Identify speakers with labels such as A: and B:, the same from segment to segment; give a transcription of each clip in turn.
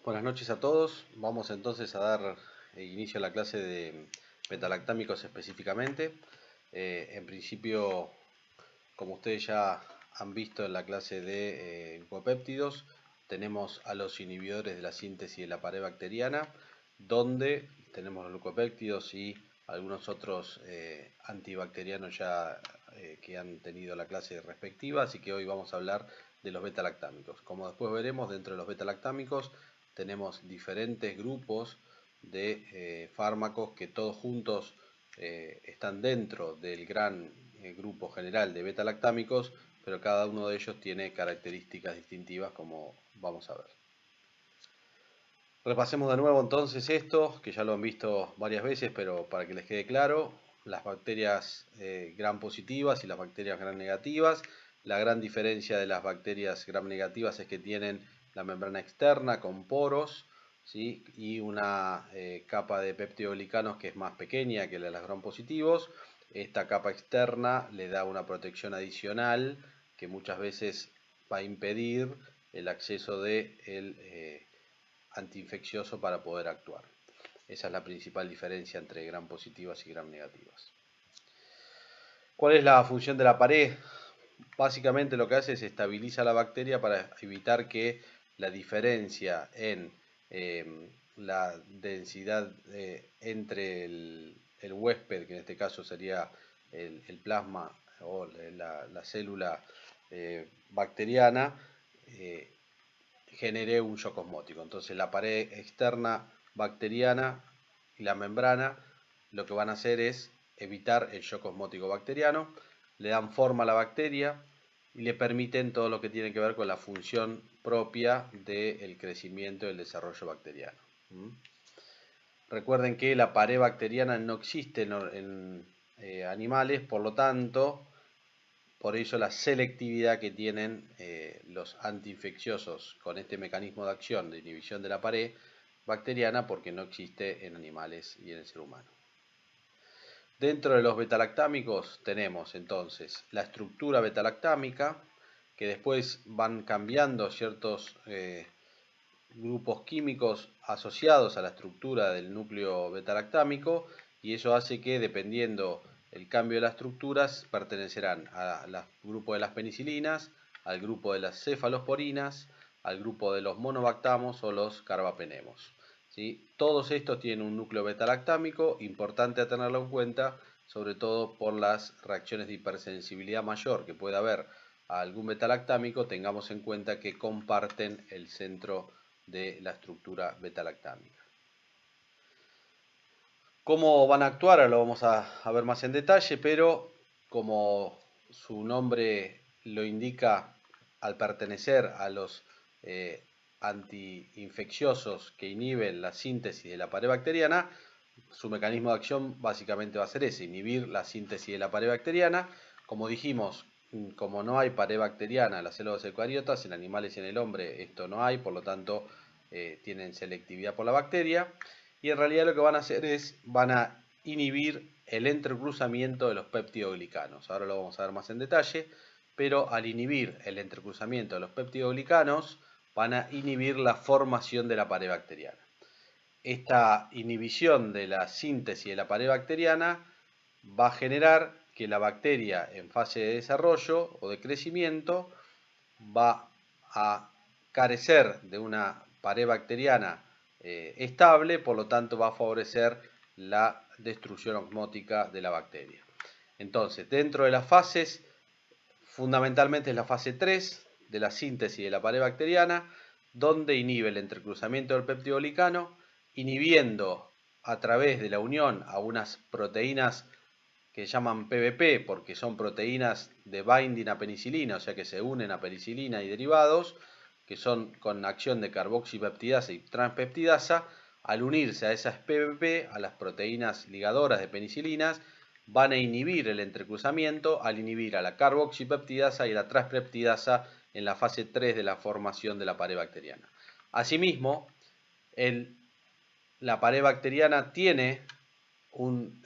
A: Buenas noches a todos. Vamos entonces a dar inicio a la clase de betalactámicos específicamente. En principio, como ustedes ya han visto en la clase de glucopéptidos, tenemos a los inhibidores de la síntesis de la pared bacteriana, donde tenemos los glucopéptidos y algunos otros antibacterianos ya que han tenido la clase respectiva, así que hoy vamos a hablar de los betalactámicos. Como después veremos, dentro de los betalactámicos tenemos diferentes grupos de fármacos que todos juntos están dentro del gran grupo general de betalactámicos, pero cada uno de ellos tiene características distintivas, como vamos a ver. Repasemos de nuevo entonces esto, que ya lo han visto varias veces, pero para que les quede claro, las bacterias gram positivas y las bacterias gram negativas. La gran diferencia de las bacterias gram negativas es que tienen la membrana externa con poros, ¿sí? Y una capa de peptidoglicanos que es más pequeña que la de los gram positivos. Esta capa externa le da una protección adicional que muchas veces va a impedir el acceso del antiinfeccioso para poder actuar. Esa es la principal diferencia entre gram positivas y gram negativas. ¿Cuál es la función de la pared? Básicamente lo que hace es estabiliza la bacteria para evitar que la diferencia en la densidad entre el huésped, que en este caso sería el plasma o la célula bacteriana, genere un shock osmótico. Entonces la pared externa bacteriana y la membrana lo que van a hacer es evitar el shock osmótico bacteriano, le dan forma a la bacteria y le permiten todo lo que tiene que ver con la función propia del crecimiento y el desarrollo bacteriano. Recuerden que la pared bacteriana no existe en animales, por lo tanto, por eso la selectividad que tienen los antiinfecciosos con este mecanismo de acción de inhibición de la pared bacteriana, porque no existe en animales y en el ser humano. Dentro de los betalactámicos tenemos entonces la estructura betalactámica, que después van cambiando ciertos grupos químicos asociados a la estructura del núcleo betalactámico, y eso hace que, dependiendo el cambio de las estructuras, pertenecerán al grupo de las penicilinas, al grupo de las cefalosporinas, al grupo de los monobactamos o los carbapenemos. ¿Sí? Todos estos tienen un núcleo betalactámico, importante a tenerlo en cuenta, sobre todo por las reacciones de hipersensibilidad mayor que puede haber a algún betalactámico. Tengamos en cuenta que comparten el centro de la estructura betalactámica. ¿Cómo van a actuar? Ahora lo vamos a ver más en detalle, pero como su nombre lo indica, al pertenecer a los antiinfecciosos que inhiben la síntesis de la pared bacteriana, su mecanismo de acción básicamente va a ser ese, inhibir la síntesis de la pared bacteriana. Como dijimos, como no hay pared bacteriana en las células eucariotas, en animales y en el hombre esto no hay, por lo tanto tienen selectividad por la bacteria. Y en realidad lo que van a hacer es, van a inhibir el entrecruzamiento de los peptidoglicanos. Ahora lo vamos a ver más en detalle, pero al inhibir el entrecruzamiento de los peptidoglicanos, van a inhibir la formación de la pared bacteriana. Esta inhibición de la síntesis de la pared bacteriana va a generar que la bacteria en fase de desarrollo o de crecimiento va a carecer de una pared bacteriana estable, por lo tanto va a favorecer la destrucción osmótica de la bacteria. Entonces, dentro de las fases, fundamentalmente es la fase 3 de la síntesis de la pared bacteriana, donde inhibe el entrecruzamiento del peptidoglicano, inhibiendo a través de la unión a unas proteínas que se llaman PBP, porque son proteínas de binding a penicilina, o sea que se unen a penicilina y derivados, que son con acción de carboxipeptidasa y transpeptidasa. Al unirse a esas PBP, a las proteínas ligadoras de penicilinas, van a inhibir el entrecruzamiento al inhibir a la carboxipeptidasa y la transpeptidasa en la fase 3 de la formación de la pared bacteriana. Asimismo, la pared bacteriana tiene un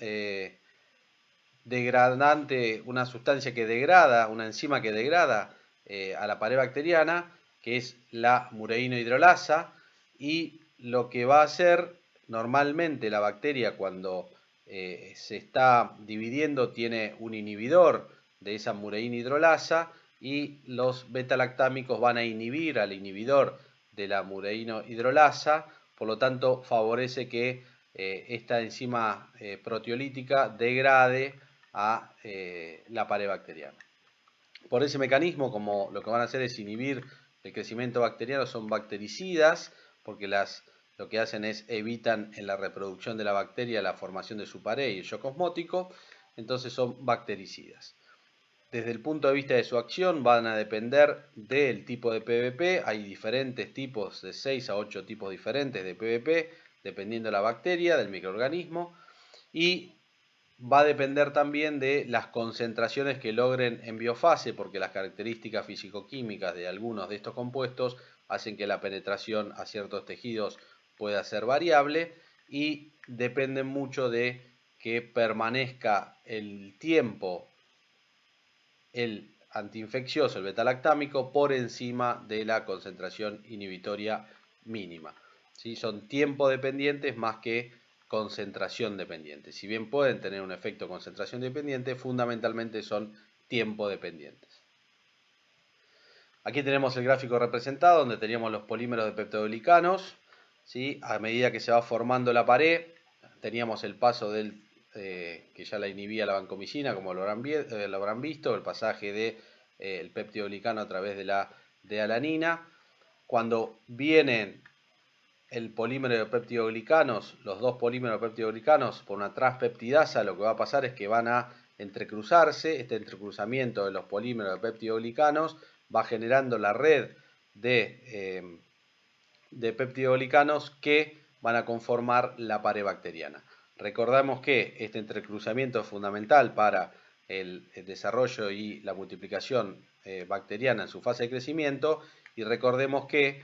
A: degradante, una sustancia que degrada, una enzima que degrada a la pared bacteriana, que es la mureína hidrolasa, y lo que va a hacer normalmente la bacteria cuando se está dividiendo tiene un inhibidor de esa mureína hidrolasa y los beta-lactámicos van a inhibir al inhibidor de la mureína hidrolasa, por lo tanto favorece que esta enzima proteolítica degrade a la pared bacteriana. Por ese mecanismo, como lo que van a hacer es inhibir el crecimiento bacteriano, son bactericidas, porque lo que hacen es evitan en la reproducción de la bacteria la formación de su pared y el shock osmótico, entonces son bactericidas. Desde el punto de vista de su acción van a depender del tipo de PVP, hay diferentes tipos, de 6 a 8 tipos diferentes de PVP, dependiendo de la bacteria, del microorganismo, y va a depender también de las concentraciones que logren en biofase, porque las características físico-químicas de algunos de estos compuestos hacen que la penetración a ciertos tejidos pueda ser variable y dependen mucho de que permanezca el tiempo el antiinfeccioso, el beta-lactámico, por encima de la concentración inhibitoria mínima. ¿Sí? Son tiempo dependientes más que concentración dependiente. Si bien pueden tener un efecto concentración dependiente, fundamentalmente son tiempo dependientes. Aquí tenemos el gráfico representado donde teníamos los polímeros de peptidoglicanos. ¿Sí? A medida que se va formando la pared, teníamos el paso del que ya la inhibía la vancomicina, como lo habrán visto, el pasaje del peptidoglicano a través de la D-alanina. Cuando vienen el polímero de peptidoglicanos, los dos polímeros de peptidoglicanos por una transpeptidasa, lo que va a pasar es que van a entrecruzarse. Este entrecruzamiento de los polímeros de peptidoglicanos va generando la red de peptidoglicanos que van a conformar la pared bacteriana. Recordamos que este entrecruzamiento es fundamental para el desarrollo y la multiplicación bacteriana en su fase de crecimiento, y recordemos que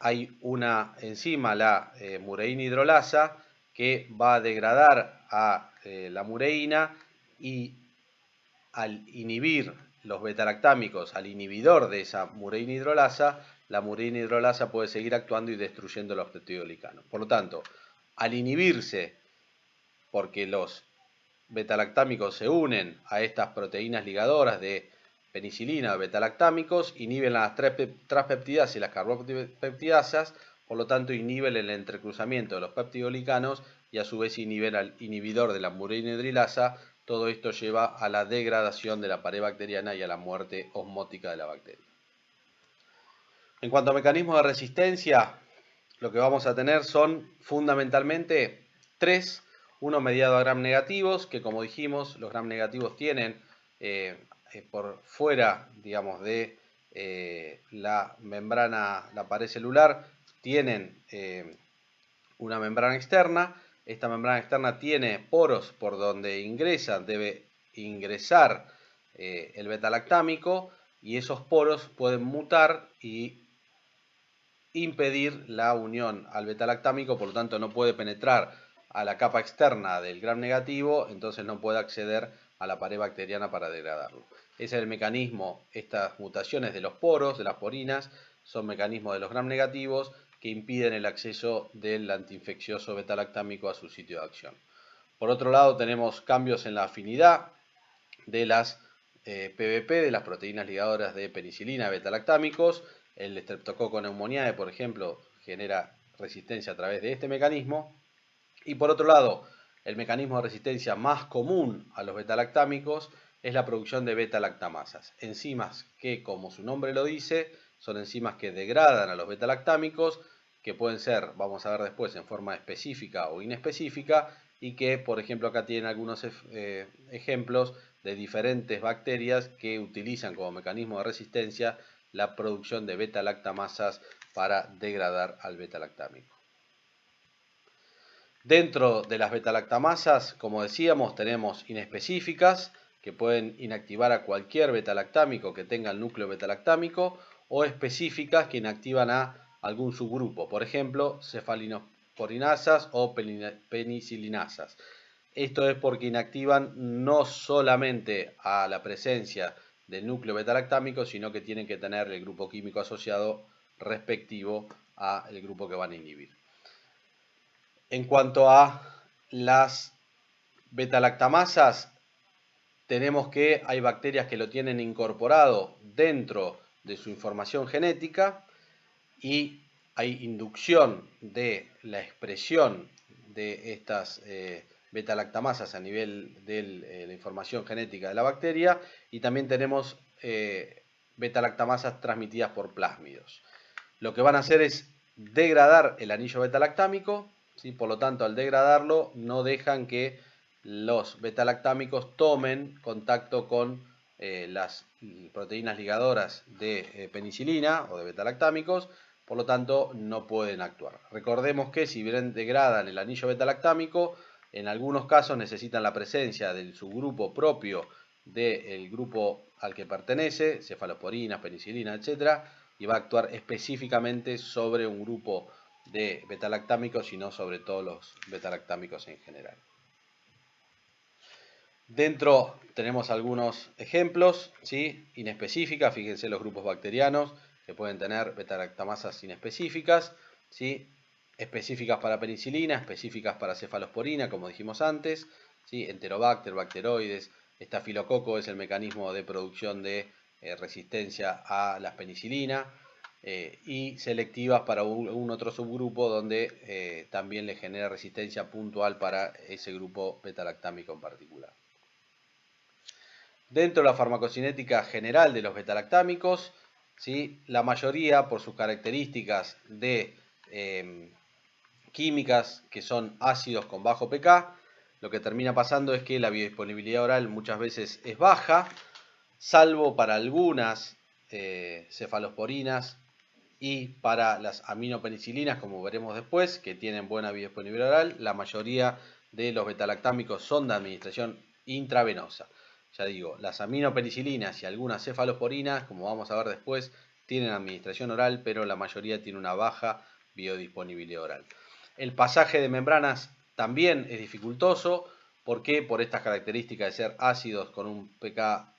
A: hay una enzima, la mureína hidrolasa, que va a degradar a la mureína, y al inhibir los beta-lactámicos, al inhibidor de esa mureína hidrolasa, la mureína hidrolasa puede seguir actuando y destruyendo los peptidoglicanos. Por lo tanto, al inhibirse, porque los beta-lactámicos se unen a estas proteínas ligadoras de penicilina o beta-lactámicos, inhiben las transpeptidasas y las carbopeptidasas, por lo tanto inhiben el entrecruzamiento de los peptidoglicanos y a su vez inhiben al inhibidor de la mureína hidrolasa. Todo esto lleva a la degradación de la pared bacteriana y a la muerte osmótica de la bacteria. En cuanto a mecanismos de resistencia, lo que vamos a tener son fundamentalmente tres. Uno mediado a gram negativos, que como dijimos, los gram negativos tienen por fuera, digamos, de la membrana, la pared celular, tienen una membrana externa. Esta membrana externa tiene poros por donde debe ingresar el beta-lactámico, y esos poros pueden mutar y impedir la unión al beta-lactámico, por lo tanto no puede penetrar a la capa externa del gram negativo, entonces no puede acceder a la pared bacteriana para degradarlo. Ese es el mecanismo. Estas mutaciones de los poros, de las porinas, son mecanismos de los gram negativos que impiden el acceso del antiinfeccioso beta-lactámico a su sitio de acción. Por otro lado, tenemos cambios en la afinidad de las PVP, de las proteínas ligadoras de penicilina beta-lactámicos. El Streptococcus pneumoniae, por ejemplo, genera resistencia a través de este mecanismo. Y por otro lado, el mecanismo de resistencia más común a los beta-lactámicos es la producción de beta-lactamasas, enzimas que, como su nombre lo dice, son enzimas que degradan a los beta-lactámicos, que pueden ser, vamos a ver después, en forma específica o inespecífica, y que, por ejemplo, acá tienen algunos ejemplos de diferentes bacterias que utilizan como mecanismo de resistencia la producción de beta-lactamasas para degradar al beta-lactámico. Dentro de las beta-lactamasas, como decíamos, tenemos inespecíficas, que pueden inactivar a cualquier beta-lactámico que tenga el núcleo beta-lactámico, o específicas que inactivan a algún subgrupo, por ejemplo, cefalinosporinasas o penicilinasas. Esto es porque inactivan no solamente a la presencia del núcleo beta-lactámico, sino que tienen que tener el grupo químico asociado respectivo al grupo que van a inhibir. En cuanto a las beta-lactamasas, tenemos que hay bacterias que lo tienen incorporado dentro de su información genética y hay inducción de la expresión de estas beta-lactamasas a nivel de la información genética de la bacteria, y también tenemos beta-lactamasas transmitidas por plásmidos. Lo que van a hacer es degradar el anillo beta-lactámico, ¿sí? Por lo tanto, al degradarlo no dejan que los beta-lactámicos tomen contacto con las proteínas ligadoras de penicilina o de beta-lactámicos, por lo tanto no pueden actuar. Recordemos que si bien degradan el anillo beta-lactámico, en algunos casos necesitan la presencia del subgrupo propio del grupo al que pertenece, cefalosporinas, penicilina, etc., y va a actuar específicamente sobre un grupo de beta-lactámicos y no sobre todos los beta-lactámicos en general. Dentro tenemos algunos ejemplos, ¿sí? Inespecíficas, fíjense los grupos bacterianos que pueden tener beta-lactamasas inespecíficas, ¿sí? Específicas para penicilina, específicas para cefalosporina, como dijimos antes, ¿sí? Enterobacter, bacteroides, estafilococo es el mecanismo de producción de resistencia a la penicilina, y selectivas para un otro subgrupo donde también le genera resistencia puntual para ese grupo beta-lactámico en particular. Dentro de la farmacocinética general de los beta-lactámicos, ¿sí? La mayoría, por sus características de químicas que son ácidos con bajo pK, lo que termina pasando es que la biodisponibilidad oral muchas veces es baja, salvo para algunas cefalosporinas y para las aminopenicilinas, como veremos después, que tienen buena biodisponibilidad oral. La mayoría de los beta-lactámicos son de administración intravenosa. Ya digo, las aminopenicilinas y algunas cefalosporinas, como vamos a ver después, tienen administración oral, pero la mayoría tiene una baja biodisponibilidad oral. El pasaje de membranas también es dificultoso. ¿Por qué? Por estas características de ser ácidos con un pK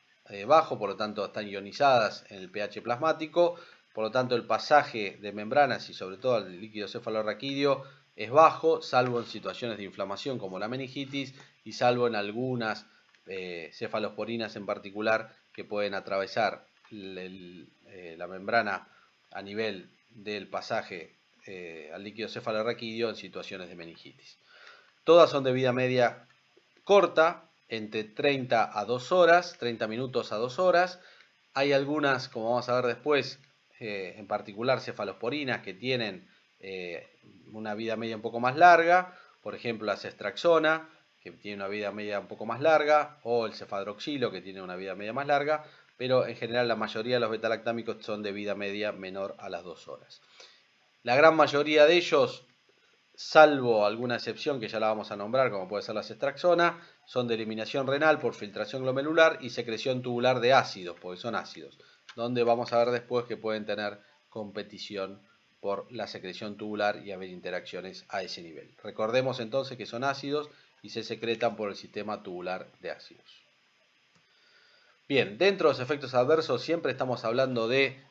A: bajo, por lo tanto están ionizadas en el pH plasmático. Por lo tanto, el pasaje de membranas y sobre todo el líquido cefalorraquídeo es bajo, salvo en situaciones de inflamación como la meningitis y salvo en algunas cefalosporinas en particular que pueden atravesar la membrana a nivel del pasaje al líquido cefalorraquídeo en situaciones de meningitis. Todas son de vida media corta, entre 30 a 2 horas, 30 minutos a 2 horas. Hay algunas, como vamos a ver después, en particular cefalosporinas que tienen una vida media un poco más larga, por ejemplo la cestraxona, que tiene una vida media un poco más larga, o el cefadroxilo, que tiene una vida media más larga, pero en general la mayoría de los beta-lactámicos son de vida media menor a las 2 horas. La gran mayoría de ellos, salvo alguna excepción que ya la vamos a nombrar, como puede ser la cestraxona, son de eliminación renal por filtración glomerular y secreción tubular de ácidos, porque son ácidos, donde vamos a ver después que pueden tener competición por la secreción tubular y haber interacciones a ese nivel. Recordemos entonces que son ácidos y se secretan por el sistema tubular de ácidos. Bien, dentro de los efectos adversos siempre estamos hablando de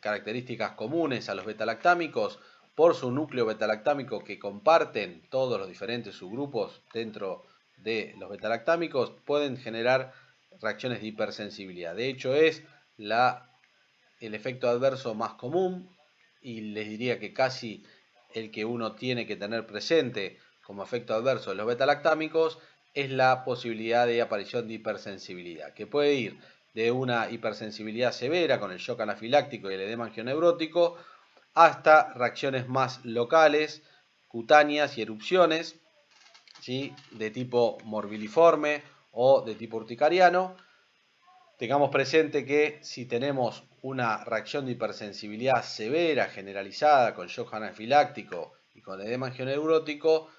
A: características comunes a los beta-lactámicos por su núcleo beta-lactámico que comparten todos los diferentes subgrupos dentro de los beta-lactámicos, pueden generar reacciones de hipersensibilidad. De hecho, es el efecto adverso más común y les diría que casi el que uno tiene que tener presente como efecto adverso de los beta-lactámicos es la posibilidad de aparición de hipersensibilidad, que puede ir de una hipersensibilidad severa con el shock anafiláctico y el edema angioneurótico hasta reacciones más locales, cutáneas y erupciones, ¿sí? De tipo morbiliforme o de tipo urticariano. Tengamos presente que si tenemos una reacción de hipersensibilidad severa, generalizada, con shock anafiláctico y con edema angioneurótico,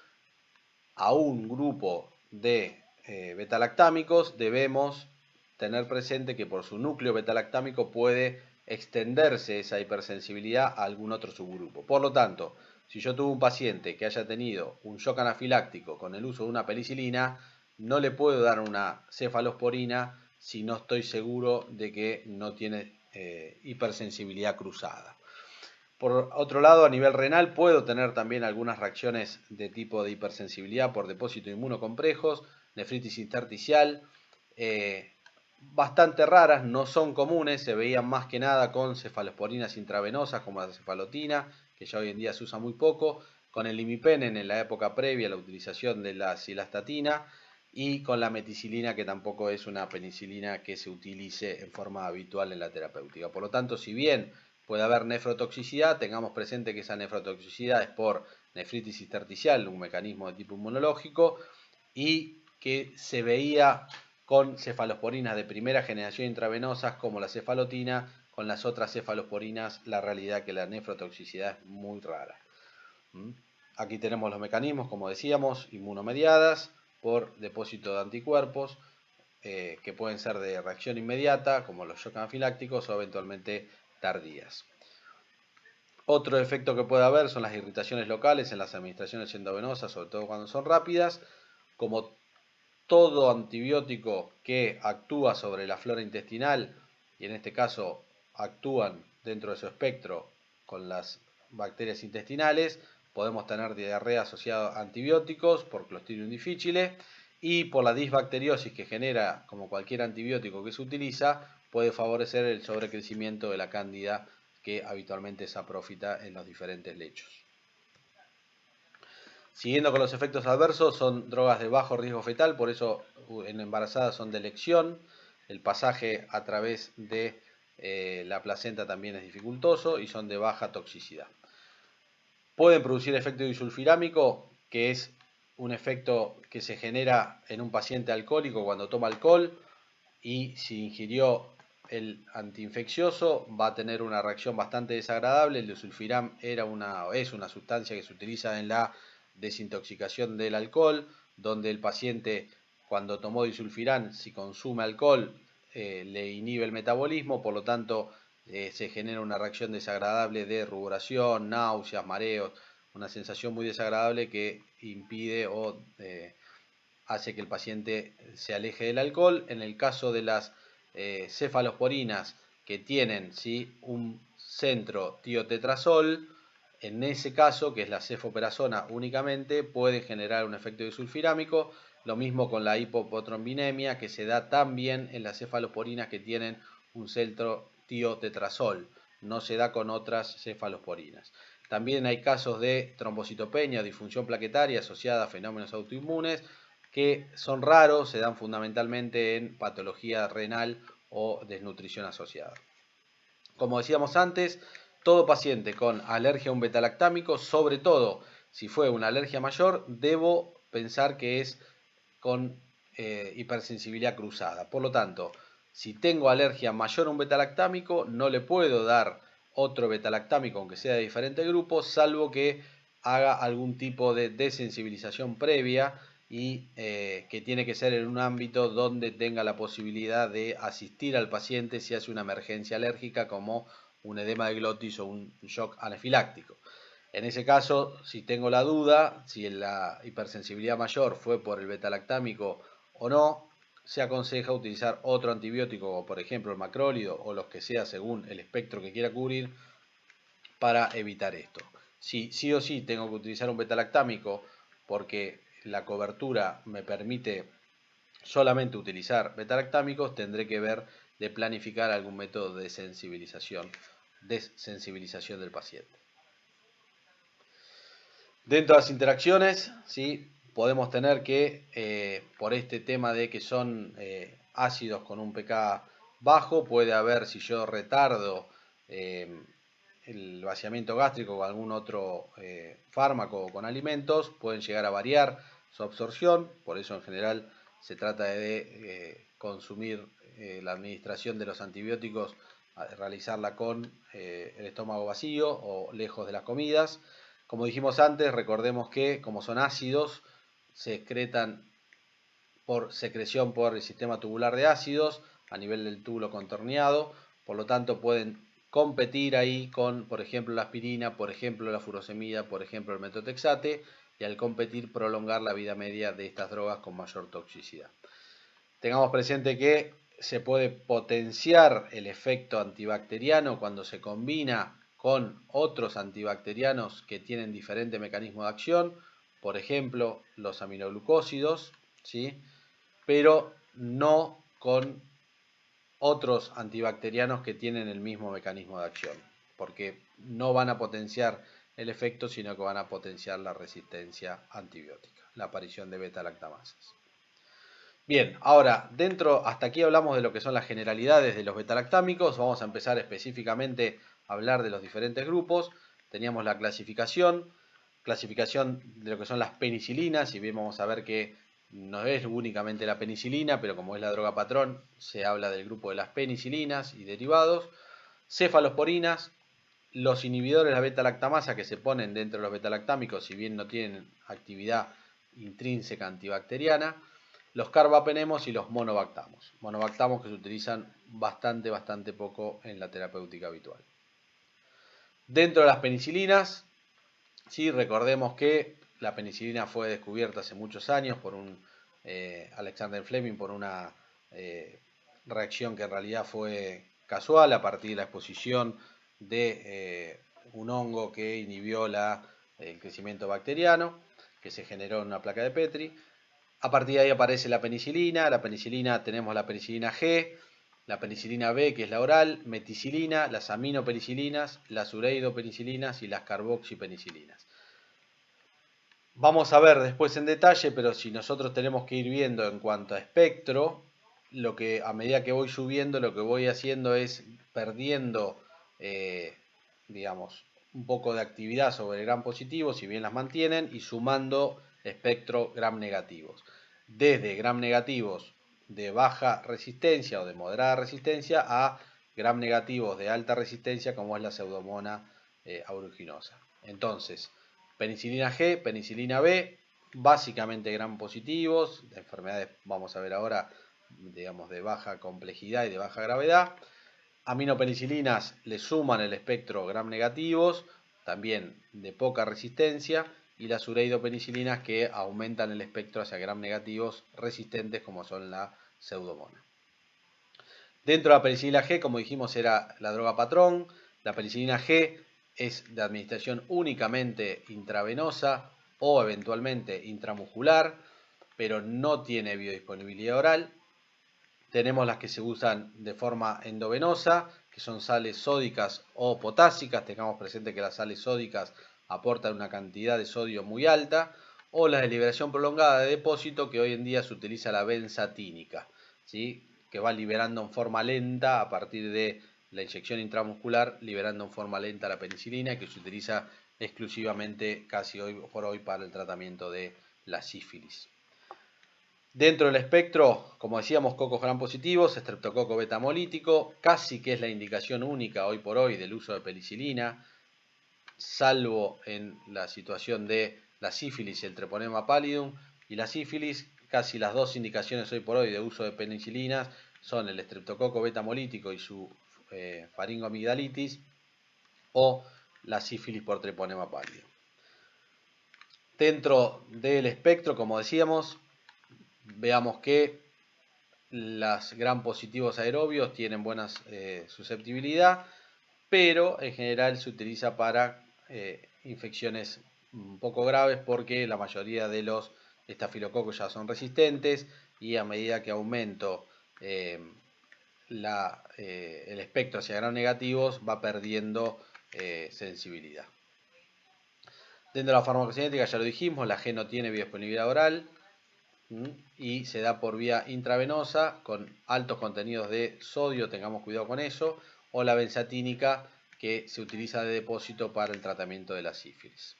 A: a un grupo de beta-lactámicos debemos tener presente que por su núcleo beta-lactámico puede extenderse esa hipersensibilidad a algún otro subgrupo. Por lo tanto, si yo tuve un paciente que haya tenido un shock anafiláctico con el uso de una penicilina, no le puedo dar una cefalosporina si no estoy seguro de que no tiene hipersensibilidad cruzada. Por otro lado, a nivel renal puedo tener también algunas reacciones de tipo de hipersensibilidad por depósitos inmunocomplejos, nefritis intersticial, bastante raras, no son comunes, se veían más que nada con cefalosporinas intravenosas como la cefalotina, que ya hoy en día se usa muy poco, con el imipenem en la época previa a la utilización de la cilastatina y con la meticilina, que tampoco es una penicilina que se utilice en forma habitual en la terapéutica. Por lo tanto, si bien puede haber nefrotoxicidad, tengamos presente que esa nefrotoxicidad es por nefritis intersticial, un mecanismo de tipo inmunológico, y que se veía con cefalosporinas de primera generación intravenosas como la cefalotina. Con las otras cefalosporinas la realidad es que la nefrotoxicidad es muy rara. Aquí tenemos los mecanismos, como decíamos, inmunomediadas por depósito de anticuerpos, que pueden ser de reacción inmediata, como los shock anafilácticos, o eventualmente tardías. Otro efecto que puede haber son las irritaciones locales en las administraciones endovenosas, sobre todo cuando son rápidas. Como todo antibiótico que actúa sobre la flora intestinal, y en este caso actúan dentro de su espectro con las bacterias intestinales, podemos tener diarrea asociada a antibióticos por Clostridium difficile, y por la disbacteriosis que genera, como cualquier antibiótico que se utiliza, puede favorecer el sobrecrecimiento de la cándida que habitualmente es saprófita en los diferentes lechos. Siguiendo con los efectos adversos, son drogas de bajo riesgo fetal, por eso en embarazadas son de elección. El pasaje a través de la placenta también es dificultoso y son de baja toxicidad. Pueden producir efecto disulfirámico, que es un efecto que se genera en un paciente alcohólico cuando toma alcohol, y si ingirió el antiinfeccioso va a tener una reacción bastante desagradable. El disulfiram es una sustancia que se utiliza en la desintoxicación del alcohol, donde el paciente cuando tomó disulfiram, si consume alcohol, le inhibe el metabolismo, por lo tanto se genera una reacción desagradable de ruboración, náuseas, mareos, una sensación muy desagradable que impide o hace que el paciente se aleje del alcohol. En el caso de las cefalosporinas que tienen un centro tiotetrazol, en ese caso, que es la cefoperazona únicamente, puede generar un efecto disulfirámico. Lo mismo con la hipopotrombinemia, que se da también en las cefalosporinas que tienen un centro tiotetrazol. No se da con otras cefalosporinas. También hay casos de trombocitopenia o disfunción plaquetaria asociada a fenómenos autoinmunes, que son raros, se dan fundamentalmente en patología renal o desnutrición asociada. Como decíamos antes, todo paciente con alergia a un betalactámico, sobre todo si fue una alergia mayor, debo pensar que es con hipersensibilidad cruzada. Por lo tanto, si tengo alergia mayor a un betalactámico, no le puedo dar otro betalactámico, aunque sea de diferente grupo, salvo que haga algún tipo de desensibilización previa, y que tiene que ser en un ámbito donde tenga la posibilidad de asistir al paciente si hace una emergencia alérgica como un edema de glotis o un shock anafiláctico. En ese caso, si tengo la duda si la hipersensibilidad mayor fue por el betalactámico o no, se aconseja utilizar otro antibiótico, como por ejemplo el macrólido o los que sea según el espectro que quiera cubrir, para evitar esto. Si sí o sí tengo que utilizar un betalactámico porque la cobertura me permite solamente utilizar betalactámicos, tendré que ver de planificar algún método de desensibilización del paciente. Dentro de las interacciones, ¿sí?, podemos tener que, por este tema de que son ácidos con un pK bajo, puede haber, si yo retardo el vaciamiento gástrico o algún otro fármaco con alimentos, pueden llegar a variar su absorción. Por eso en general se trata de consumir la administración de los antibióticos, realizarla con el estómago vacío o lejos de las comidas. Como dijimos antes, recordemos que como son ácidos, se excretan por secreción por el sistema tubular de ácidos a nivel del túbulo contorneado, por lo tanto pueden competir ahí con, por ejemplo, la aspirina, por ejemplo, la furosemida, por ejemplo, el metotrexate, y al competir prolongar la vida media de estas drogas con mayor toxicidad. Tengamos presente que se puede potenciar el efecto antibacteriano cuando se combina con otros antibacterianos que tienen diferente mecanismo de acción, por ejemplo, los aminoglucósidos, ¿sí? Pero no con otros antibacterianos que tienen el mismo mecanismo de acción, porque no van a potenciar el efecto, sino que van a potenciar la resistencia antibiótica, la aparición de beta-lactamasas. Bien, ahora, hasta aquí hablamos de lo que son las generalidades de los beta-lactámicos. Vamos a empezar específicamente a hablar de los diferentes grupos. Teníamos la clasificación de lo que son las penicilinas, y bien vamos a ver que no es únicamente la penicilina, pero como es la droga patrón, se habla del grupo de las penicilinas y derivados. Cefalosporinas, los inhibidores de la beta-lactamasa que se ponen dentro de los beta-lactámicos, si bien no tienen actividad intrínseca antibacteriana. Los carbapenemos y los monobactamos. Monobactamos que se utilizan bastante poco en la terapéutica habitual. Dentro de las penicilinas, sí, recordemos que la penicilina fue descubierta hace muchos años por Alexander Fleming, por una reacción que en realidad fue casual a partir de la exposición de un hongo que inhibió el crecimiento bacteriano, que se generó en una placa de Petri. A partir de ahí aparece la penicilina tenemos la penicilina G, la penicilina B, que es la oral, meticilina, las aminopenicilinas, las ureidopenicilinas y las carboxipenicilinas. Vamos a ver después en detalle, pero si nosotros tenemos que ir viendo en cuanto a espectro, lo que a medida que voy subiendo, lo que voy haciendo es perdiendo, digamos, un poco de actividad sobre gram positivos, si bien las mantienen, y sumando espectro gram negativos. Desde gram negativos de baja resistencia o de moderada resistencia a gram negativos de alta resistencia, como es la Pseudomonas aeruginosa. Entonces, penicilina G, penicilina B, básicamente gram positivos, de enfermedades, vamos a ver ahora, digamos, de baja complejidad y de baja gravedad. Aminopenicilinas le suman el espectro gram negativos, también de poca resistencia, y las ureidopenicilinas que aumentan el espectro hacia gram negativos resistentes, como son la Pseudomonas. Dentro de la penicilina G, como dijimos, era la droga patrón. La penicilina G es de administración únicamente intravenosa o eventualmente intramuscular, pero no tiene biodisponibilidad oral. Tenemos las que se usan de forma endovenosa, que son sales sódicas o potásicas. Tengamos presente que las sales sódicas aportan una cantidad de sodio muy alta, o la de liberación prolongada de depósito, que hoy en día se utiliza la benzatínica, ¿sí? Que va liberando en forma lenta a partir de la inyección intramuscular, liberando en forma lenta la penicilina, que se utiliza exclusivamente casi hoy por hoy para el tratamiento de la sífilis. Dentro del espectro, como decíamos, cocos gram positivos, estreptococo beta-hemolítico, casi que es la indicación única hoy por hoy del uso de penicilina, salvo en la situación de la sífilis y el treponema pallidum. Y la sífilis, casi las dos indicaciones hoy por hoy de uso de penicilinas son el estreptococo beta-hemolítico y su faringoamigdalitis, o la sífilis por treponema pallidum. Dentro del espectro, como decíamos, veamos que los gram positivos aerobios tienen buena susceptibilidad, pero en general se utiliza para infecciones un poco graves, porque la mayoría de los estafilococos ya son resistentes, y a medida que aumento el espectro hacia gram negativos va perdiendo sensibilidad. Dentro de la farmacocinética ya lo dijimos, la G no tiene biodisponibilidad oral y se da por vía intravenosa con altos contenidos de sodio, tengamos cuidado con eso, o la benzatínica, que se utiliza de depósito para el tratamiento de la sífilis.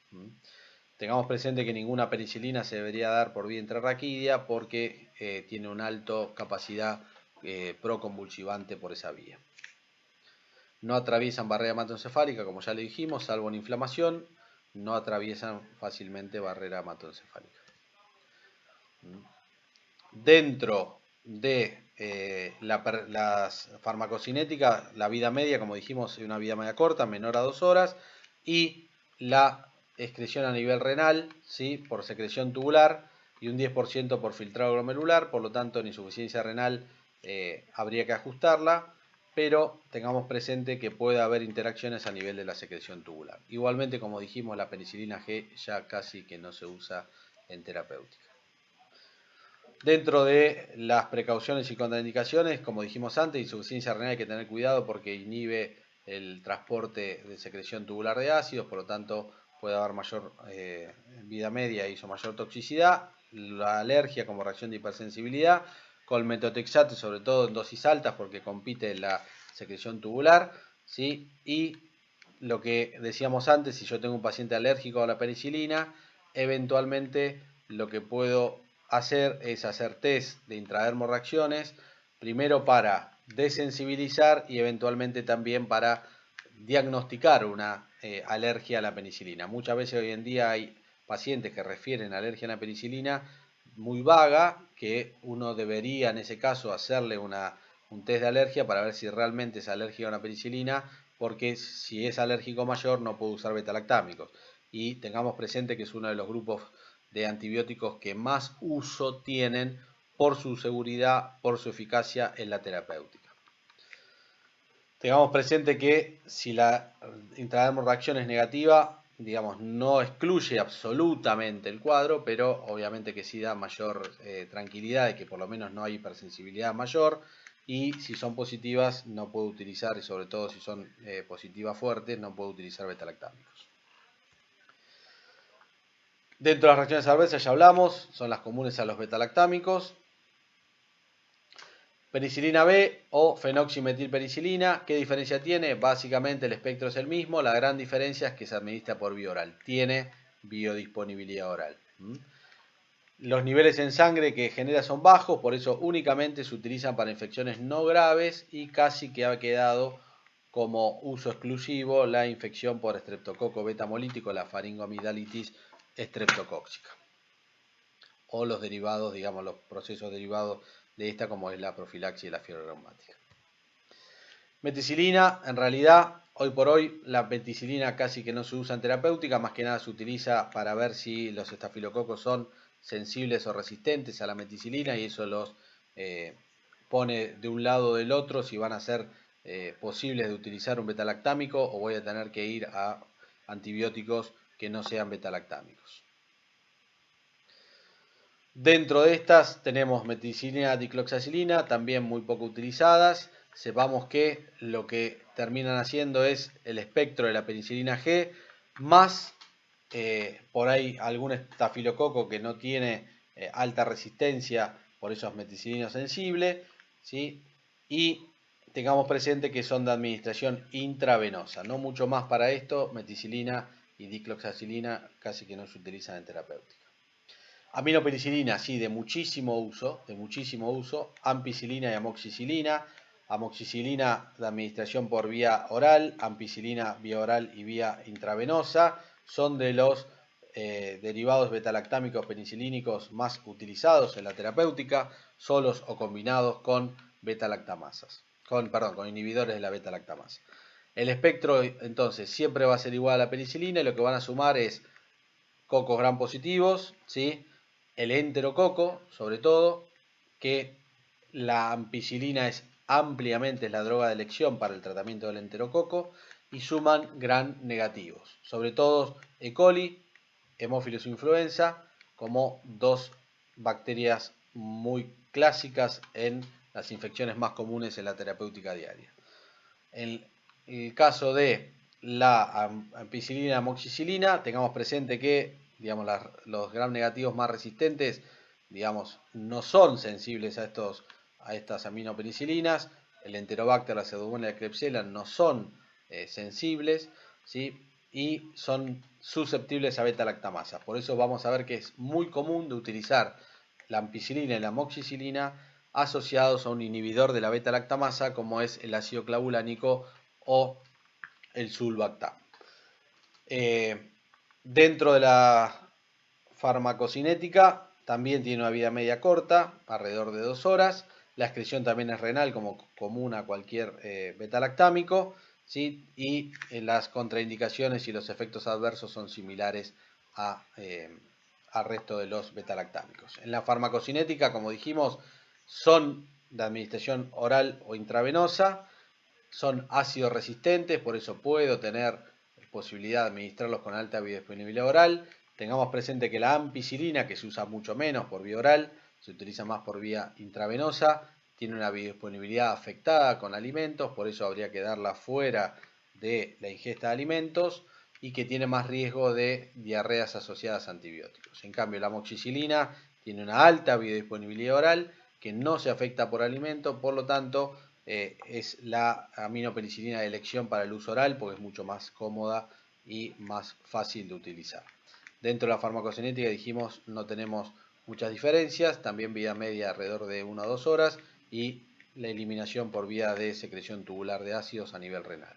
A: Tengamos presente que ninguna penicilina se debería dar por vía intrarraquídea, porque tiene una alta capacidad proconvulsivante por esa vía. No atraviesan barrera hematoencefálica, como ya le dijimos, salvo en inflamación. No atraviesan fácilmente barrera hematoencefálica. Dentro de las farmacocinéticas, la vida media, como dijimos, es una vida media corta, menor a 2 horas, y la excreción a nivel renal, ¿sí?, por secreción tubular, y un 10% por filtrado glomerular. Por lo tanto, en insuficiencia renal habría que ajustarla. pero tengamos presente que puede haber interacciones a nivel de la secreción tubular. Igualmente, como dijimos, la penicilina G ya casi que no se usa en terapéutica. Dentro de las precauciones y contraindicaciones, como dijimos antes, insuficiencia renal hay que tener cuidado porque inhibe el transporte de secreción tubular de ácidos, por lo tanto puede haber mayor vida media y mayor toxicidad. La alergia como reacción de hipersensibilidad, con metotrexato sobre todo en dosis altas porque compite en la secreción tubular, ¿sí? Y lo que decíamos antes, si yo tengo un paciente alérgico a la penicilina, eventualmente lo que puedo hacer es hacer test de intradermorreacciones, primero para desensibilizar y eventualmente también para diagnosticar una alergia a la penicilina. Muchas veces hoy en día hay pacientes que refieren alergia a la penicilina muy vaga, que uno debería en ese caso hacerle un test de alergia para ver si realmente es alérgico a la penicilina, porque si es alérgico mayor no puede usar betalactámicos. Y tengamos presente que es uno de los grupos de antibióticos que más uso tienen por su seguridad, por su eficacia en la terapéutica. Tengamos presente que si la intradermorreacción es negativa, digamos, no excluye absolutamente el cuadro, pero obviamente que sí da mayor tranquilidad de que por lo menos no hay hipersensibilidad mayor, y si son positivas no puedo utilizar, y sobre todo si son positivas fuertes, no puedo utilizar betalactámicos. Dentro de las reacciones adversas ya hablamos, son las comunes a los betalactámicos. Penicilina B o fenoximetilpenicilina, ¿qué diferencia tiene? Básicamente el espectro es el mismo, la gran diferencia es que se administra por vía oral, tiene biodisponibilidad oral. Los niveles en sangre que genera son bajos, por eso únicamente se utilizan para infecciones no graves y casi que ha quedado como uso exclusivo la infección por estreptococo betamolítico, la faringoamigdalitis estreptocóxica, o los derivados, digamos, los procesos derivados de esta, como es la profilaxis y la fiebre reumática. Meticilina, en realidad, hoy por hoy, la meticilina casi que no se usa en terapéutica, más que nada se utiliza para ver si los estafilococos son sensibles o resistentes a la meticilina y eso los pone de un lado o del otro si van a ser posibles de utilizar un betalactámico o voy a tener que ir a antibióticos que no sean betalactámicos. Dentro de estas tenemos meticilina, dicloxacilina, también muy poco utilizadas. Sepamos que lo que terminan haciendo es el espectro de la penicilina G, más por ahí algún estafilococo que no tiene alta resistencia, por eso es meticilina sensible, ¿sí? Y tengamos presente que son de administración intravenosa. No mucho más para esto, meticilina y dicloxacilina casi que no se utilizan en terapéutica. Aminopenicilina, sí, de muchísimo uso, ampicilina y amoxicilina. Amoxicilina de administración por vía oral, ampicilina vía oral y vía intravenosa. Son de los derivados betalactámicos penicilínicos más utilizados en la terapéutica, solos o combinados con betalactamasas, con inhibidores de la betalactamasa. El espectro entonces siempre va a ser igual a la penicilina y lo que van a sumar es cocos gram positivos, ¿sí? El enterococo, sobre todo, que la ampicilina es ampliamente la droga de elección para el tratamiento del enterococo, y suman gram negativos, sobre todo E. coli, Haemophilus influenza, como dos bacterias muy clásicas en las infecciones más comunes en la terapéutica diaria. En el caso de la ampicilina amoxicilina, tengamos presente que digamos, los gram negativos más resistentes, digamos, no son sensibles a estas aminopenicilinas. El Enterobacter, la Pseudomonas y la Klebsiella no son sensibles, ¿sí? Y son susceptibles a beta-lactamasa. Por eso vamos a ver que es muy común de utilizar la ampicilina y la amoxicilina asociados a un inhibidor de la beta-lactamasa como es el ácido clavulánico o el sulbactam. Dentro de la farmacocinética también tiene una vida media corta, alrededor de 2 horas. La excreción también es renal, como común a cualquier betalactámico, ¿sí? Y las contraindicaciones y los efectos adversos son similares al resto de los betalactámicos. En la farmacocinética, como dijimos, son de administración oral o intravenosa. son ácidos resistentes, por eso puedo tener posibilidad de administrarlos con alta biodisponibilidad oral. Tengamos presente que la ampicilina, que se usa mucho menos por vía oral, se utiliza más por vía intravenosa, tiene una biodisponibilidad afectada con alimentos, por eso habría que darla fuera de la ingesta de alimentos y que tiene más riesgo de diarreas asociadas a antibióticos. En cambio, la amoxicilina tiene una alta biodisponibilidad oral que no se afecta por alimento, por lo tanto es la aminopenicilina de elección para el uso oral porque es mucho más cómoda y más fácil de utilizar. Dentro de la farmacocinética dijimos no tenemos muchas diferencias, también vida media alrededor de 1 a 2 horas y la eliminación por vía de secreción tubular de ácidos a nivel renal.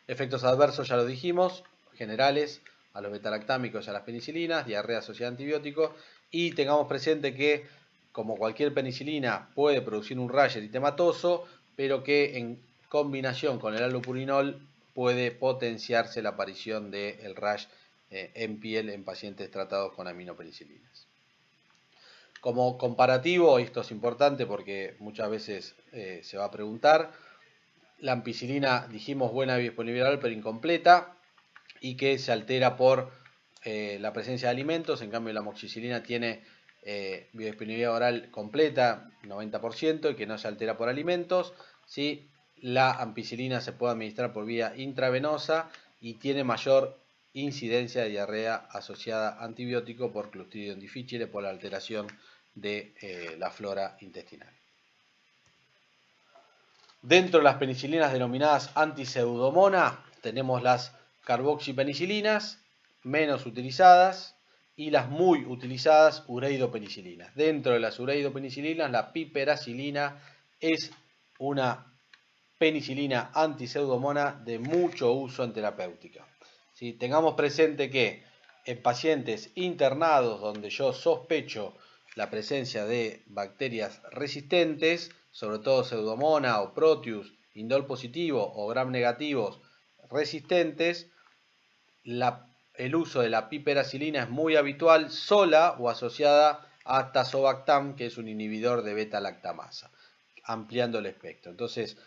A: Efectos adversos ya lo dijimos, generales a los betalactámicos y a las penicilinas, diarrea asociada a antibióticos, y tengamos presente que como cualquier penicilina puede producir un rash eritematoso, pero que en combinación con el allopurinol puede potenciarse la aparición del rash en piel en pacientes tratados con aminopenicilinas. Como comparativo, esto es importante porque muchas veces se va a preguntar, la ampicilina dijimos buena biodisponibilidad oral pero incompleta y que se altera por la presencia de alimentos, en cambio la amoxicilina tiene biodisponibilidad oral completa, 90%, y que no se altera por alimentos. ¿Sí? La ampicilina se puede administrar por vía intravenosa y tiene mayor incidencia de diarrea asociada a antibiótico por Clostridium difficile, por la alteración de la flora intestinal. Dentro de las penicilinas denominadas antiseudomona tenemos las carboxipenicilinas, menos utilizadas, y las muy utilizadas ureidopenicilinas. Dentro de las ureidopenicilinas, la piperacilina es una penicilina antiseudomona de mucho uso en terapéutica. ¿Sí? Tengamos presente que en pacientes internados donde yo sospecho la presencia de bacterias resistentes, sobre todo Pseudomonas o Proteus, indol positivo o gram negativos resistentes, el uso de la piperacilina es muy habitual sola o asociada a tazobactam, que es un inhibidor de beta-lactamasa, ampliando el espectro. Entonces,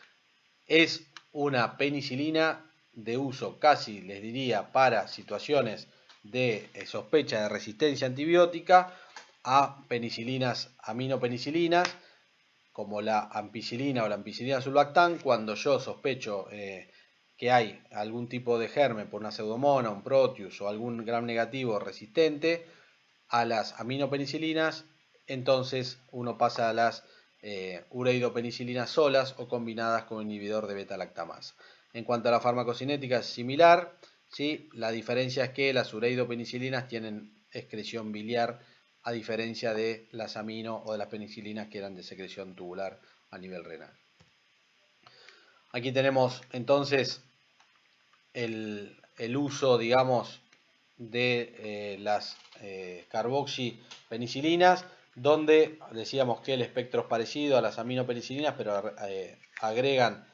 A: es una penicilina de uso casi, les diría, para situaciones de sospecha de resistencia antibiótica a penicilinas, aminopenicilinas, como la ampicilina o la ampicilina sulbactam, cuando yo sospecho que hay algún tipo de germen por una pseudomona, un proteus o algún gram negativo resistente a las aminopenicilinas, entonces uno pasa a las ureidopenicilinas solas o combinadas con inhibidor de beta-lactamasa. En cuanto a la farmacocinética es similar, ¿sí? La diferencia es que las ureidopenicilinas tienen excreción biliar a diferencia de las amino o de las penicilinas que eran de secreción tubular a nivel renal. Aquí tenemos entonces el uso, digamos, de las carboxipenicilinas, donde decíamos que el espectro es parecido a las aminopenicilinas, pero agregan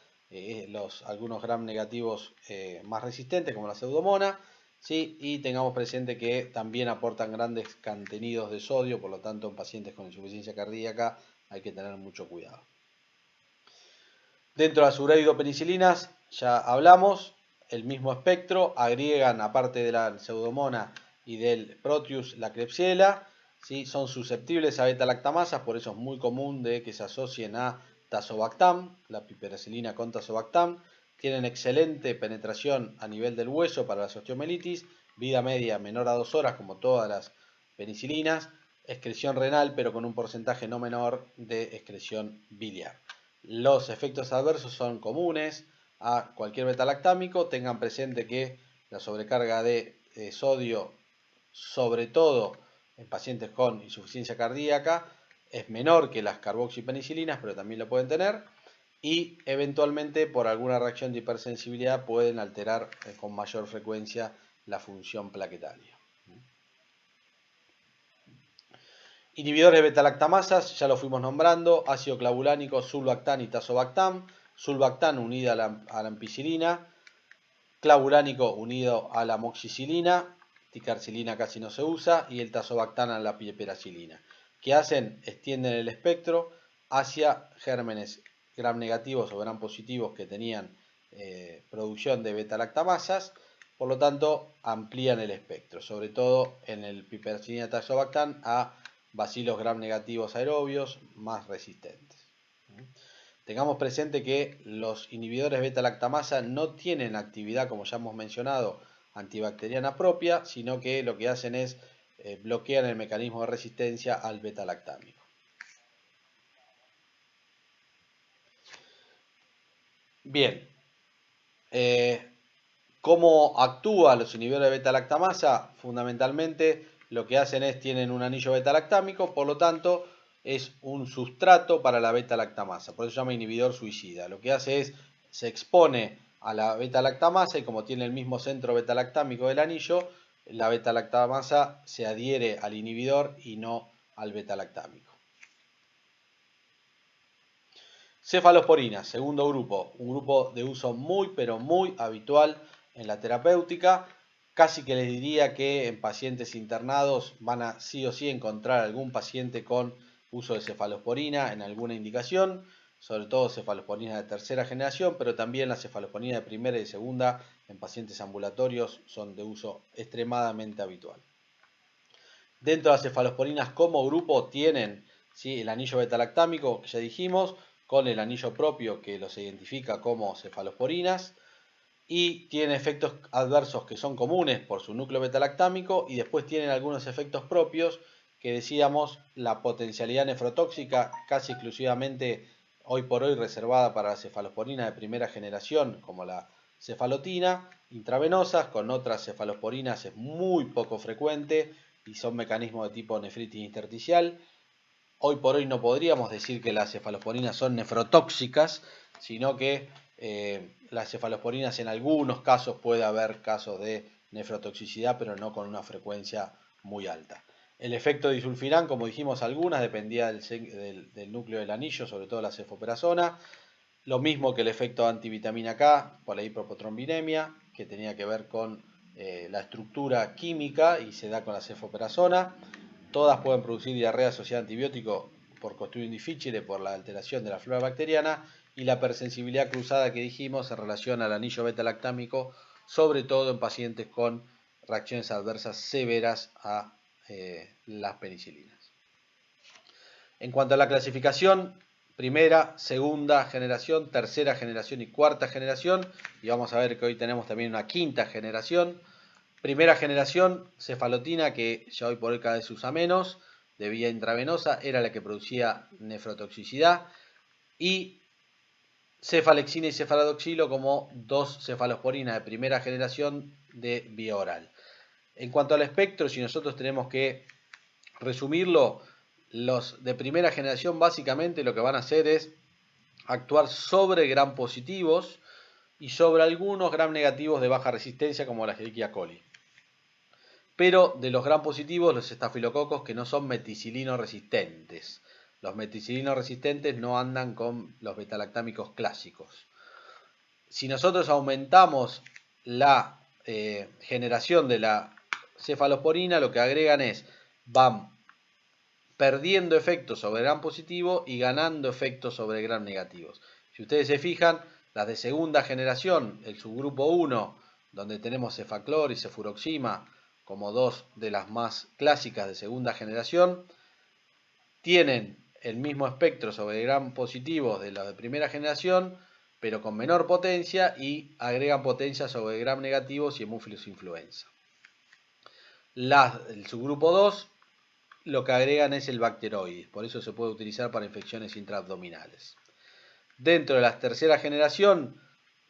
A: algunos gram negativos más resistentes, como la pseudomona, ¿sí? Y tengamos presente que también aportan grandes contenidos de sodio, por lo tanto en pacientes con insuficiencia cardíaca hay que tener mucho cuidado. Dentro de las ureidopenicilinas ya hablamos, el mismo espectro, agregan aparte de la pseudomona y del proteus la Klebsiella, ¿sí? Son susceptibles a beta-lactamasas, por eso es muy común de que se asocien a tazobactam, la piperacilina con tazobactam, tienen excelente penetración a nivel del hueso para las osteomelitis, vida media menor a 2 horas como todas las penicilinas, excreción renal pero con un porcentaje no menor de excreción biliar. Los efectos adversos son comunes a cualquier betalactámico. Tengan presente que la sobrecarga de sodio, sobre todo en pacientes con insuficiencia cardíaca, es menor que las carboxipenicilinas, pero también lo pueden tener. Y eventualmente por alguna reacción de hipersensibilidad pueden alterar con mayor frecuencia la función plaquetaria. Inhibidores de beta-lactamasas, ya lo fuimos nombrando, ácido clavulánico, sulbactam y tazobactam. Sulbactam unida a la ampicilina, clavulánico unido a la amoxicilina, ticarcilina casi no se usa, y el tazobactam a la piperacilina. ¿Qué hacen? Extienden el espectro hacia gérmenes gram negativos o gram positivos que tenían producción de beta-lactamasas, por lo tanto amplían el espectro, sobre todo en el Piperacillina tazobactam a bacilos gram negativos aerobios más resistentes. Tengamos presente que los inhibidores beta-lactamasa no tienen actividad, como ya hemos mencionado, antibacteriana propia, sino que lo que hacen es bloquean el mecanismo de resistencia al beta-lactámico. Bien, ¿cómo actúan los inhibidores de beta-lactamasa? Fundamentalmente lo que hacen es, tienen un anillo beta-lactámico, por lo tanto es un sustrato para la beta-lactamasa, por eso se llama inhibidor suicida. Lo que hace es, se expone a la beta-lactamasa y como tiene el mismo centro beta-lactámico del anillo, la beta-lactamasa se adhiere al inhibidor y no al beta-lactámico. Cefalosporina, segundo grupo, un grupo de uso muy pero muy habitual en la terapéutica. Casi que les diría que en pacientes internados van a sí o sí encontrar algún paciente con uso de cefalosporina en alguna indicación, sobre todo cefalosporina de tercera generación, pero también la cefalosporina de primera y segunda en pacientes ambulatorios son de uso extremadamente habitual. Dentro de las cefalosporinas como grupo tienen, ¿sí?, el anillo beta-lactámico, que ya dijimos, con el anillo propio que los identifica como cefalosporinas, y tienen efectos adversos que son comunes por su núcleo beta-lactámico, y después tienen algunos efectos propios que decíamos la potencialidad nefrotóxica casi exclusivamente hoy por hoy reservada para la cefalosporina de primera generación, como la cefalotina, intravenosas, con otras cefalosporinas es muy poco frecuente y son mecanismos de tipo nefritis intersticial. Hoy por hoy no podríamos decir que las cefalosporinas son nefrotóxicas, sino que las cefalosporinas en algunos casos puede haber casos de nefrotoxicidad, pero no con una frecuencia muy alta. El efecto disulfiram, como dijimos algunas, dependía del núcleo del anillo, sobre todo la cefoperazona. Lo mismo que el efecto antivitamina K por la hipopotrombinemia, que tenía que ver con la estructura química y se da con la cefoperazona. Todas pueden producir diarrea asociada a antibiótico por Clostridium difficile, por la alteración de la flora bacteriana, y la hipersensibilidad cruzada que dijimos en relación al anillo beta-lactámico, sobre todo en pacientes con reacciones adversas severas a las penicilinas. En cuanto a la clasificación, primera, segunda generación, tercera generación y cuarta generación, y vamos a ver que hoy tenemos también una quinta generación. Primera generación, cefalotina, que ya hoy por hoy cada vez se usa menos, de vía intravenosa, era la que producía nefrotoxicidad, y cefalexina y cefalodoxilo como dos cefalosporinas de primera generación de vía oral. En cuanto al espectro, si nosotros tenemos que resumirlo, los de primera generación básicamente lo que van a hacer es actuar sobre gram positivos y sobre algunos gram negativos de baja resistencia como la Escherichia coli. Pero de los gram positivos, los estafilococos que no son meticilino resistentes. Los meticilinos resistentes no andan con los betalactámicos clásicos. Si nosotros aumentamos la generación de la cefalosporina, lo que agregan es, van perdiendo efectos sobre gram positivo y ganando efectos sobre gram negativos. Si ustedes se fijan, las de segunda generación, el subgrupo 1, donde tenemos cefaclor y cefuroxima como dos de las más clásicas de segunda generación, tienen el mismo espectro sobre gram positivos de las de primera generación, pero con menor potencia, y agregan potencia sobre gram negativos y hemófilos influenza. El subgrupo 2 lo que agregan es el bacteroides, por eso se puede utilizar para infecciones intraabdominales. Dentro de la tercera generación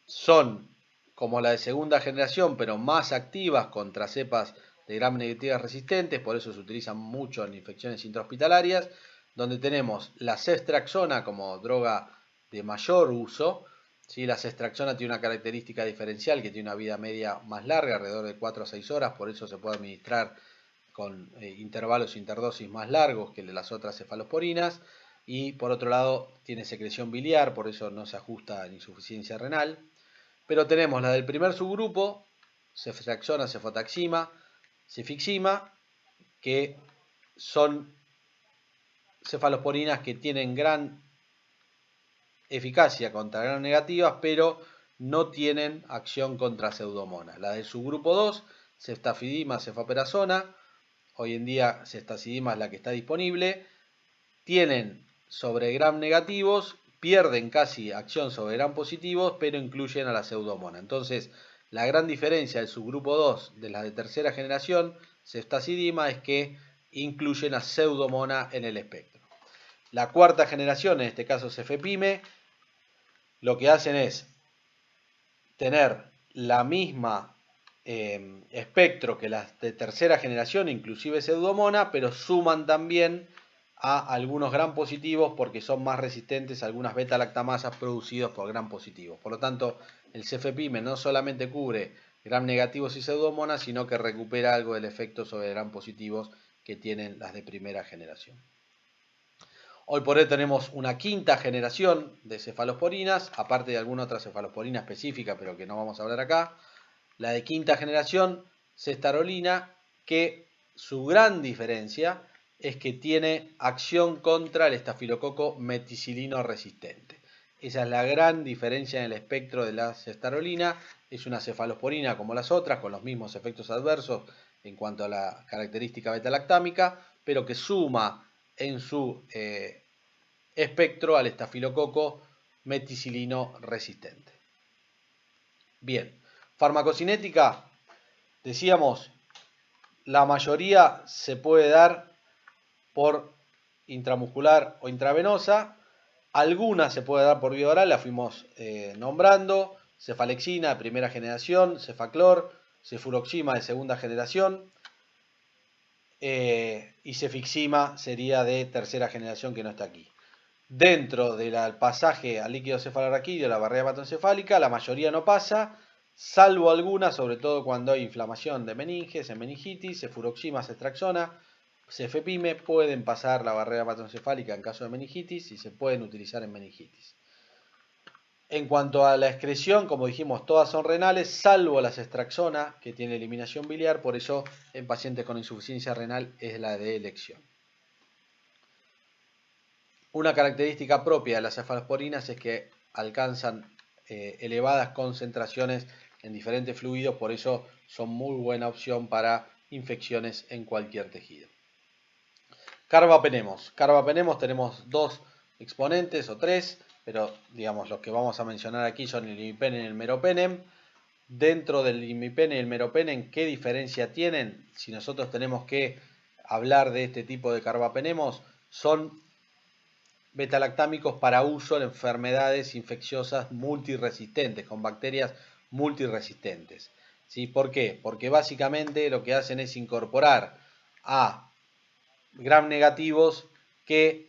A: son como la de segunda generación, pero más activas contra cepas de gram negativas resistentes, por eso se utilizan mucho en infecciones intrahospitalarias, donde tenemos la ceftriaxona como droga de mayor uso. ¿Sí? La ceftriaxona tiene una característica diferencial, que tiene una vida media más larga, alrededor de 4 a 6 horas, por eso se puede administrar con intervalos interdosis más largos que las otras cefalosporinas, y por otro lado tiene secreción biliar, por eso no se ajusta en insuficiencia renal. Pero tenemos la del primer subgrupo, ceftriaxona, cefotaxima, cefixima, que son cefalosporinas que tienen gran eficacia contra gram negativas, pero no tienen acción contra pseudomonas. La del subgrupo 2, ceftazidima, cefaperazona, hoy en día ceftazidima es la que está disponible, tienen sobre gram negativos, pierden casi acción sobre gram positivos, pero incluyen a la pseudomona. Entonces, la gran diferencia del subgrupo 2 de las de tercera generación, ceftazidima, es que incluyen a pseudomona en el espectro. La cuarta generación, en este caso cefepime, lo que hacen es tener la misma espectro que las de tercera generación, inclusive pseudomona, pero suman también a algunos gram positivos porque son más resistentes a algunas beta-lactamasas producidos por gram positivos. Por lo tanto, el cefepime no solamente cubre gram negativos y pseudomonas, sino que recupera algo del efecto sobre gram positivos que tienen las de primera generación. Hoy por hoy tenemos una quinta generación de cefalosporinas, aparte de alguna otra cefalosporina específica, pero que no vamos a hablar acá. La de quinta generación, cestarolina, que su gran diferencia es que tiene acción contra el estafilococo meticilino resistente. Esa es la gran diferencia en el espectro de la cestarolina. Es una cefalosporina como las otras, con los mismos efectos adversos en cuanto a la característica beta-lactámica, pero que suma en su espectro al estafilococo meticilino resistente. Bien, farmacocinética, decíamos, la mayoría se puede dar por intramuscular o intravenosa, algunas se puede dar por vía oral, la fuimos nombrando, cefalexina de primera generación, cefaclor, cefuroxima de segunda generación, y cefixima sería de tercera generación que no está aquí. Dentro del pasaje al líquido cefalorraquídeo, la barrera hematoencefálica, la mayoría no pasa, salvo algunas, sobre todo cuando hay inflamación de meninges, en meningitis, cefuroxima, cetraxona, cefepime, pueden pasar la barrera hematoencefálica en caso de meningitis y se pueden utilizar en meningitis. En cuanto a la excreción, como dijimos, todas son renales, salvo la cestraxona, que tiene eliminación biliar, por eso en pacientes con insuficiencia renal es la de elección. Una característica propia de las cefalosporinas es que alcanzan elevadas concentraciones en diferentes fluidos, por eso son muy buena opción para infecciones en cualquier tejido. Carbapenemos. Carbapenemos tenemos dos exponentes o tres, pero digamos los que vamos a mencionar aquí son el imipenem y el meropenem. Dentro del imipenem y el meropenem, ¿qué diferencia tienen? Si nosotros tenemos que hablar de este tipo de carbapenemos, son betalactámicos para uso en enfermedades infecciosas multiresistentes, con bacterias multiresistentes. ¿Sí? ¿Por qué? Porque básicamente lo que hacen es incorporar a gram negativos que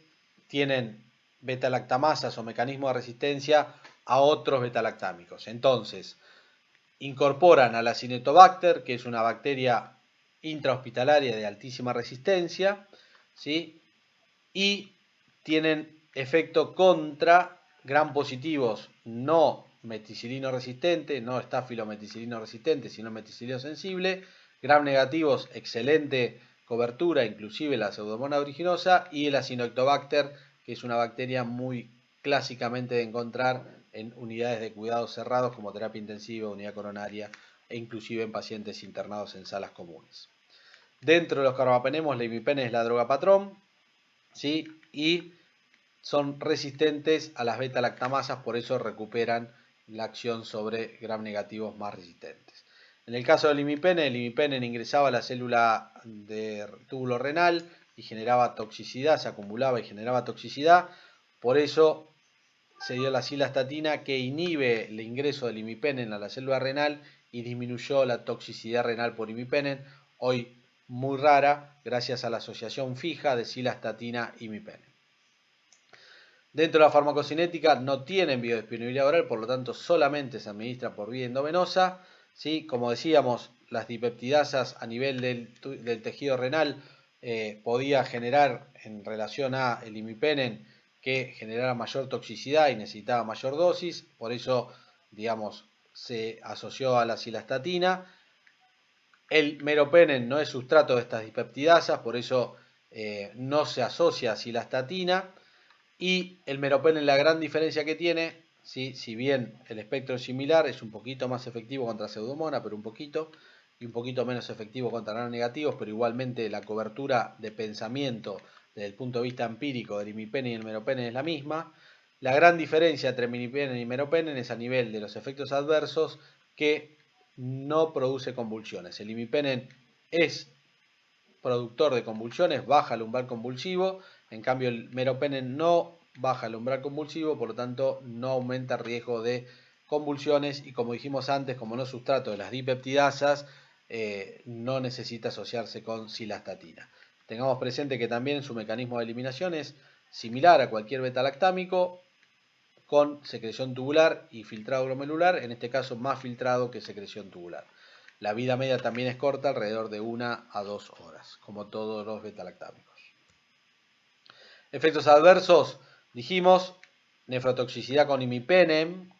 A: tienen betalactamasas o mecanismos de resistencia a otros betalactámicos. Entonces, incorporan a la Acinetobacter, que es una bacteria intrahospitalaria de altísima resistencia, ¿sí? Y tienen efecto contra gram positivos no meticilino resistente, no estafilometicilino resistente, sino meticilino sensible, gram negativos, excelente cobertura, inclusive la Pseudomonas aeruginosa, y el Acinetobacter, que es una bacteria muy clásicamente de encontrar en unidades de cuidados cerrados como terapia intensiva, unidad coronaria e inclusive en pacientes internados en salas comunes. Dentro de los carbapenemos, la imipenem es la droga patrón, ¿sí? Y son resistentes a las beta-lactamasas, por eso recuperan la acción sobre gram negativos más resistentes. En el caso del imipenem, el imipenem ingresaba a la célula de túbulo renal y generaba toxicidad, se acumulaba y generaba toxicidad, por eso se dio la cilastatina que inhibe el ingreso del imipenem a la célula renal y disminuyó la toxicidad renal por imipenem, hoy muy rara gracias a la asociación fija de cilastatina-imipenem. Dentro de la farmacocinética no tienen biodisponibilidad oral, por lo tanto solamente se administra por vía endovenosa. ¿Sí? Como decíamos, las dipeptidasas a nivel del tejido renal podía generar en relación a el imipenem que generara mayor toxicidad y necesitaba mayor dosis, por eso, digamos, se asoció a la cilastatina. El meropenem no es sustrato de estas dipeptidasas, por eso no se asocia a cilastatina. Y el meropenem, la gran diferencia que tiene, ¿sí? Si bien el espectro es similar, es un poquito más efectivo contra Pseudomonas, pero un poquito, y un poquito menos efectivo contra granos negativos, pero igualmente la cobertura de pensamiento desde el punto de vista empírico del imipenem y el meropenem es la misma. La gran diferencia entre imipenem y meropenem es a nivel de los efectos adversos, que no produce convulsiones. El imipenem es productor de convulsiones, baja el umbral convulsivo, en cambio el meropenem no baja el umbral convulsivo, por lo tanto no aumenta el riesgo de convulsiones, y como dijimos antes, como no es sustrato de las dipeptidasas, no necesita asociarse con cilastatina. Tengamos presente que también su mecanismo de eliminación es similar a cualquier beta-lactámico, con secreción tubular y filtrado glomerular, en este caso más filtrado que secreción tubular. La vida media también es corta, alrededor de 1 a 2 horas, como todos los beta-lactámicos. Efectos adversos, dijimos, nefrotoxicidad con imipenem,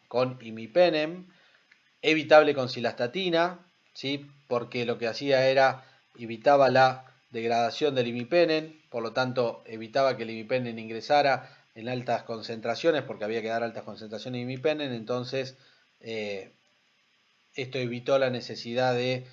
A: evitable con cilastatina, ¿sí? Porque lo que hacía era, evitaba la degradación del imipenem, por lo tanto evitaba que el imipenem ingresara en altas concentraciones, porque había que dar altas concentraciones de imipenem, entonces esto evitó la necesidad de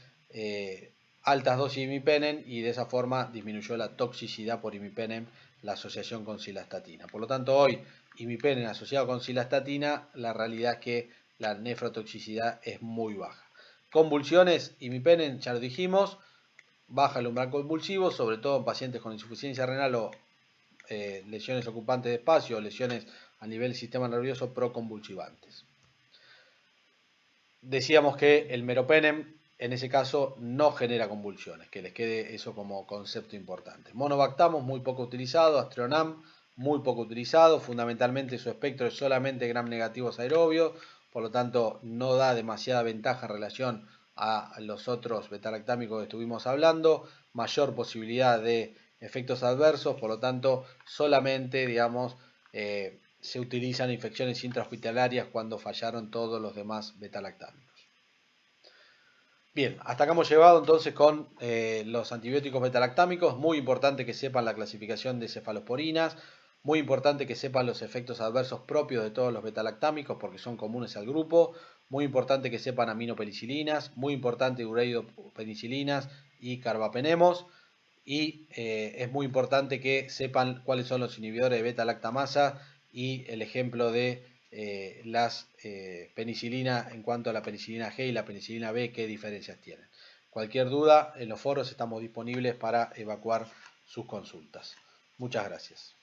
A: altas dosis de imipenem, y de esa forma disminuyó la toxicidad por imipenem, la asociación con cilastatina. Por lo tanto, hoy imipenem asociado con cilastatina, la realidad es que la nefrotoxicidad es muy baja. Convulsiones, imipenem, ya lo dijimos, baja el umbral convulsivo, sobre todo en pacientes con insuficiencia renal o lesiones ocupantes de espacio, o lesiones a nivel del sistema nervioso proconvulsivantes. Decíamos que el meropenem en ese caso no genera convulsiones, que les quede eso como concepto importante. Monovactamos muy poco utilizado, Astronam muy poco utilizado, fundamentalmente su espectro es solamente gram negativos aerobios, por lo tanto no da demasiada ventaja en relación a los otros beta-lactámicos que estuvimos hablando, mayor posibilidad de efectos adversos, por lo tanto solamente, digamos, se utilizan infecciones intrahospitalarias cuando fallaron todos los demás beta-lactámicos. Bien, hasta acá hemos llegado entonces con los antibióticos beta-lactámicos. Muy importante que sepan la clasificación de cefalosporinas, muy importante que sepan los efectos adversos propios de todos los beta-lactámicos, porque son comunes al grupo, muy importante que sepan aminopenicilinas, muy importante ureidopenicilinas y carbapenemos, y es muy importante que sepan cuáles son los inhibidores de beta-lactamasa y el ejemplo de las penicilinas en cuanto a la penicilina G y la penicilina B, qué diferencias tienen. Cualquier duda, en los foros estamos disponibles para evacuar sus consultas. Muchas gracias.